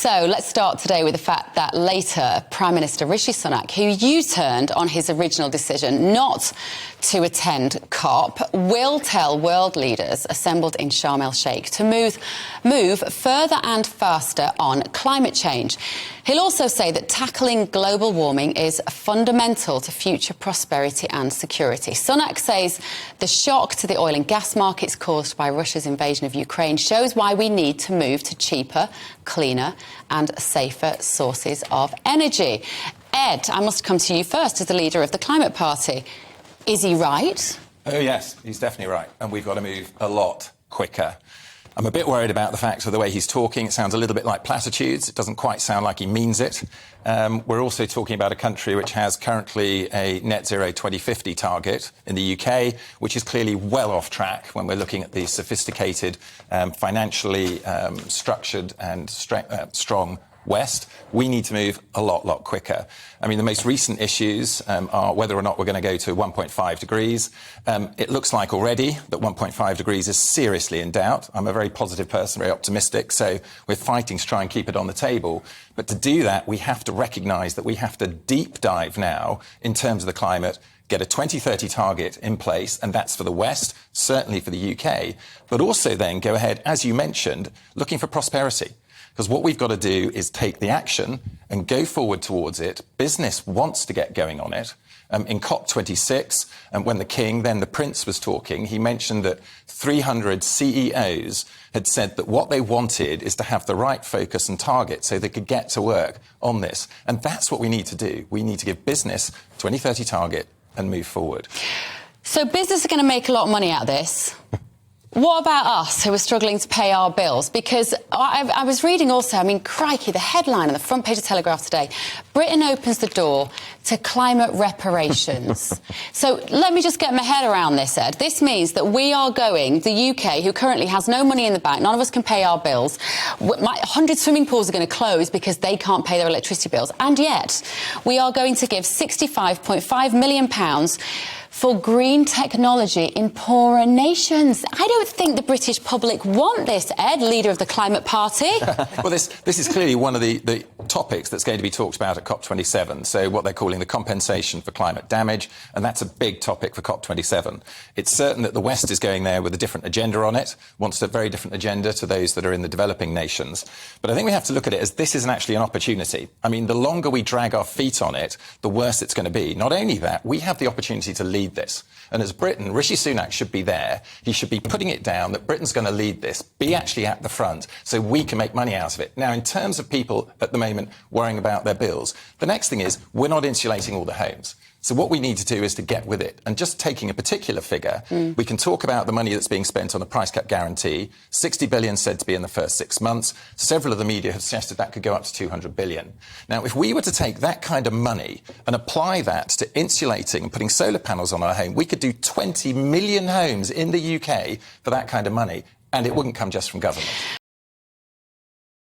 So let's start today with the fact that later Prime Minister Rishi Sunak, who U-turned on his original decision not to attend COP, will tell world leaders assembled in Sharm el-Sheikh to move further and faster on climate change. He'll also say that tackling global warming is fundamental to future prosperity and security. Sunak says the shock to the oil and gas markets caused by Russia's invasion of Ukraine shows why we need to move to cheaper, cleaner and safer sources of energy. Ed, I must come to you first as the leader of the Climate Party. Is he right? Oh, yes, he's definitely right. And we've got to move a lot quicker. I'm a bit worried about the fact of the way he's talking. It sounds a little bit like platitudes. It doesn't quite sound like he means it. We're also talking about a country which has currently a net zero 2050 target in the UK, which is clearly well off track when we're looking at the sophisticated, financially structured and strong West. We need to move a lot quicker. I mean, the most recent issues are whether or not we're going to go to 1.5 degrees. It looks like already that 1.5 degrees is seriously in doubt. I'm a very positive person, very optimistic, so we're fighting to try and keep it on the table. But to do that, we have to recognise that we have to deep dive now in terms of the climate, get a 2030 target in place, and that's for the West, certainly for the UK, but also then go ahead, as you mentioned, looking for prosperity. Because what we've got to do is take the action and go forward towards it. Business wants to get going on it. In COP26, when the King, then the Prince, was talking, he mentioned that 300 CEOs had said that what they wanted is to have the right focus and target so they could get to work on this. And that's what we need to do. We need to give business a 2030 target and move forward. So business are going to make a lot of money out of this. What about us, who are struggling to pay our bills? Because I was reading also, I mean, crikey, the headline on the front page of Telegraph today, Britain opens the door to climate reparations. So let me just get my head around this, Ed. This means that we are going, the UK, who currently has no money in the bank, none of us can pay our bills, 100 swimming pools are going to close because they can't pay their electricity bills, and yet we are going to give £65.5 million for green technology in poorer nations. I don't think the British public want this, Ed, leader of the Climate Party. Well, this is clearly one of the topics that's going to be talked about at COP27, so what they're calling the compensation for climate damage, and that's a big topic for COP27. It's certain that the West is going there with a different agenda on it, wants a very different agenda to those that are in the developing nations. But I think we have to look at it as this isn't actually an opportunity. I mean, the longer we drag our feet on it, the worse it's going to be. Not only that, we have the opportunity to lead this. And as Britain, Rishi Sunak should be there. He should be putting it down that Britain's going to lead this, be actually at the front, so we can make money out of it. Now, in terms of people at the moment worrying about their bills, the next thing is we're not insulating all the homes. So what we need to do is to get with it. And just taking a particular figure, we can talk about the money that's being spent on the price cap guarantee, 60 billion said to be in the first 6 months. Several of the media have suggested that could go up to 200 billion. Now, if we were to take that kind of money and apply that to insulating and putting solar panels on our home, we could do 20 million homes in the UK for that kind of money, and it wouldn't come just from government.